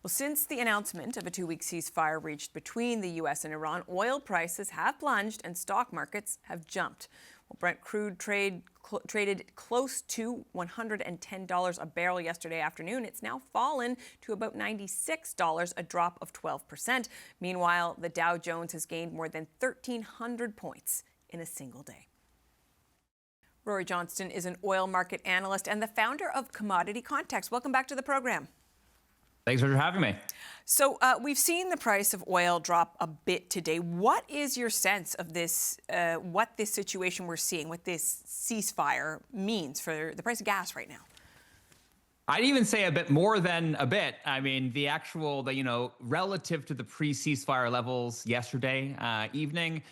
Well, since the announcement of a two-week ceasefire reached between the U.S. and Iran, oil prices have plunged and stock markets have jumped. Well, Brent crude traded close to $110 a barrel yesterday afternoon. It's now fallen to about $96, a drop of 12%. Meanwhile, the Dow Jones has gained more than 1,300 points in a single day. Rory Johnston is an oil market analyst and the founder of Commodity Context. Welcome back to the program. Thanks for having me. So we've seen the price of oil drop a bit today. What is your sense of this, what this situation we're seeing, what this ceasefire means for the price of gas right now? I'd even say a bit more than a bit. I mean, relative to the pre-ceasefire levels yesterday evening,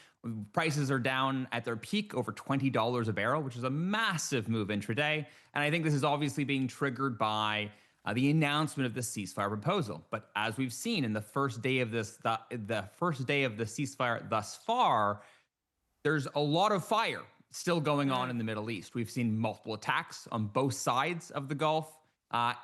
prices are down at their peak over $20 a barrel, which is a massive move intraday. And I think this is obviously being triggered by the announcement of the ceasefire proposal. But as we've seen in the first day of the ceasefire thus far, there's a lot of fire still going on in the Middle East. We've seen multiple attacks on both sides of the Gulf.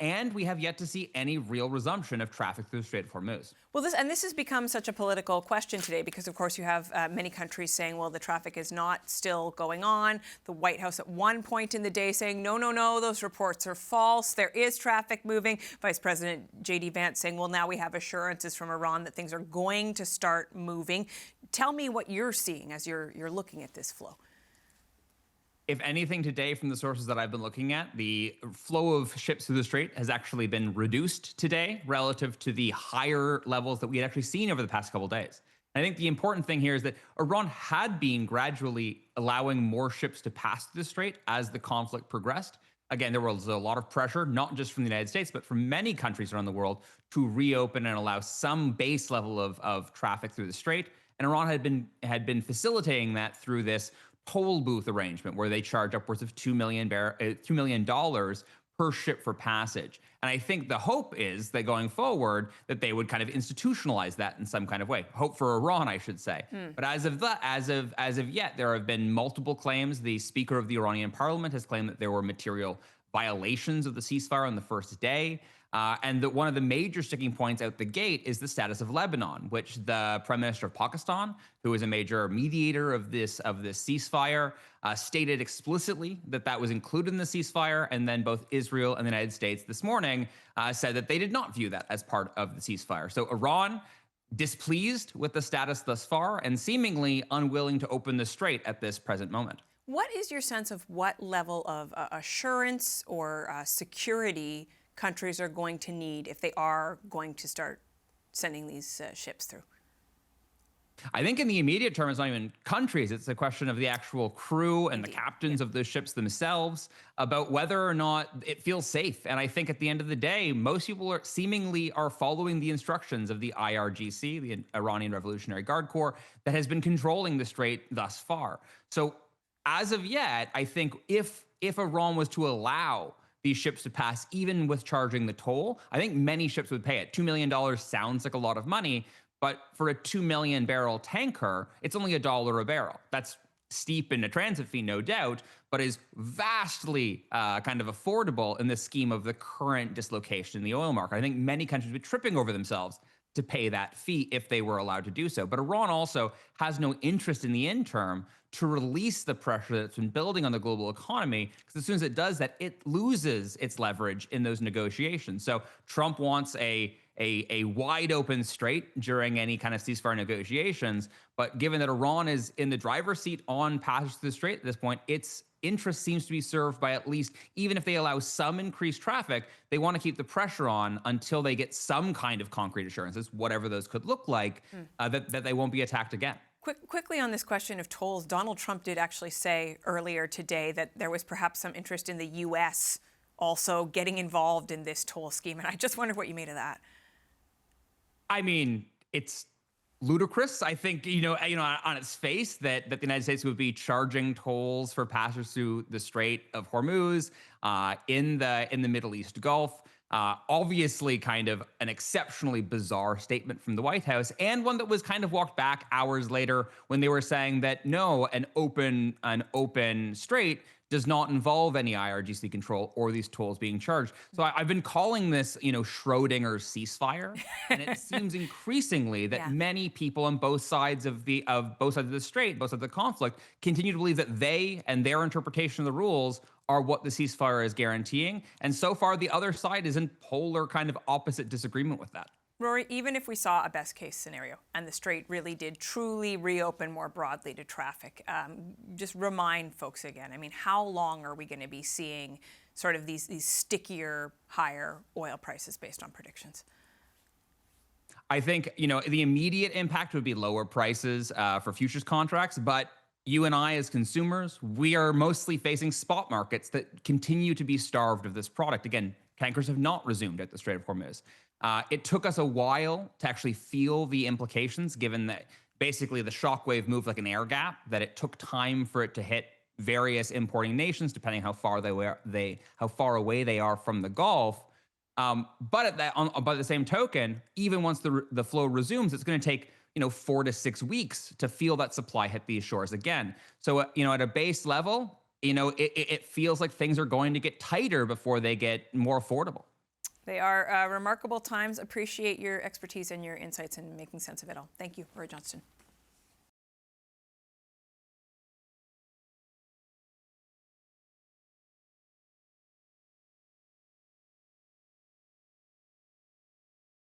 And we have yet to see any real resumption of traffic through the Strait of Hormuz. Well, this has become such a political question today because, of course, you have many countries saying, well, the traffic is not still going on. The White House at one point in the day saying, no, those reports are false. There is traffic moving. Vice President J.D. Vance saying, well, now we have assurances from Iran that things are going to start moving. Tell me what you're seeing as you're looking at this flow. If anything today, from the sources that I've been looking at, the flow of ships through the Strait has actually been reduced today relative to the higher levels that we had actually seen over the past couple of days. I think the important thing here is that Iran had been gradually allowing more ships to pass through the Strait as the conflict progressed. Again, there was a lot of pressure, not just from the United States, but from many countries around the world to reopen and allow some base level of traffic through the Strait. And Iran had been facilitating that through this toll booth arrangement where they charge upwards of $2 million per ship for passage. And I think the hope is that going forward that they would kind of institutionalize that in some kind of way. Hope for Iran, I should say. But as of yet, there have been multiple claims. The Speaker of the Iranian Parliament has claimed that there were material violations of the ceasefire on the first day. And that one of the major sticking points out the gate is the status of Lebanon, which the Prime Minister of Pakistan, who is a major mediator of this ceasefire, stated explicitly that was included in the ceasefire. And then both Israel and the United States this morning said that they did not view that as part of the ceasefire. So Iran displeased with the status thus far and seemingly unwilling to open the strait at this present moment. What is your sense of what level of assurance or security countries are going to need if they are going to start sending these ships through? I think in the immediate term, it's not even countries. It's a question of the actual crew and the captains of those ships themselves about whether or not it feels safe. And I think at the end of the day, most people are seemingly following the instructions of the IRGC, the Iranian Revolutionary Guard Corps, that has been controlling the strait thus far. So as of yet, I think if Iran was to allow these ships to pass, even with charging the toll, I think many ships would pay it. $2 million sounds like a lot of money, but for a 2 million barrel tanker, it's only $1 a barrel. That's steep in a transit fee, no doubt, but is vastly kind of affordable in the scheme of the current dislocation in the oil market. I think many countries would be tripping over themselves to pay that fee if they were allowed to do so. But Iran also has no interest in the interim to release the pressure that's been building on the global economy, because as soon as it does that, it loses its leverage in those negotiations. So Trump wants a wide open strait during any kind of ceasefire negotiations. But given that Iran is in the driver's seat on passage through the strait at this point, its interest seems to be served by at least, even if they allow some increased traffic, they want to keep the pressure on until they get some kind of concrete assurances, whatever those could look like, that they won't be attacked again. Quickly on this question of tolls, Donald Trump did actually say earlier today that there was perhaps some interest in the U.S. also getting involved in this toll scheme. And I just wondered what you made of that. I mean, it's ludicrous. I think, on its face that the United States would be charging tolls for passage through the Strait of Hormuz in the Middle East Gulf. Obviously kind of an exceptionally bizarre statement from the White House, and one that was kind of walked back hours later when they were saying that no, an open strait does not involve any IRGC control or these tolls being charged. So I've been calling this, Schrodinger's ceasefire, and it seems increasingly that many people on both sides of the strait, both sides of the conflict, continue to believe that they and their interpretation of the rules are what the ceasefire is guaranteeing. And so far, the other side is in polar kind of opposite disagreement with that. Rory, even if we saw a best case scenario and the strait really did truly reopen more broadly to traffic, just remind folks again, I mean, how long are we going to be seeing sort of these stickier, higher oil prices based on predictions? I think, the immediate impact would be lower prices for futures contracts, but you and I as consumers, we are mostly facing spot markets that continue to be starved of this product. Again, tankers have not resumed at the Strait of Hormuz. It took us a while to actually feel the implications, given that basically the shockwave moved like an air gap, that it took time for it to hit various importing nations, depending how far away they are from the Gulf. But by the same token, even once the flow resumes, it's going to take 4 to 6 weeks to feel that supply hit these shores again. So, at a base level, it feels like things are going to get tighter before they get more affordable. They are remarkable times. Appreciate your expertise and your insights in making sense of it all. Thank you, Rory Johnston.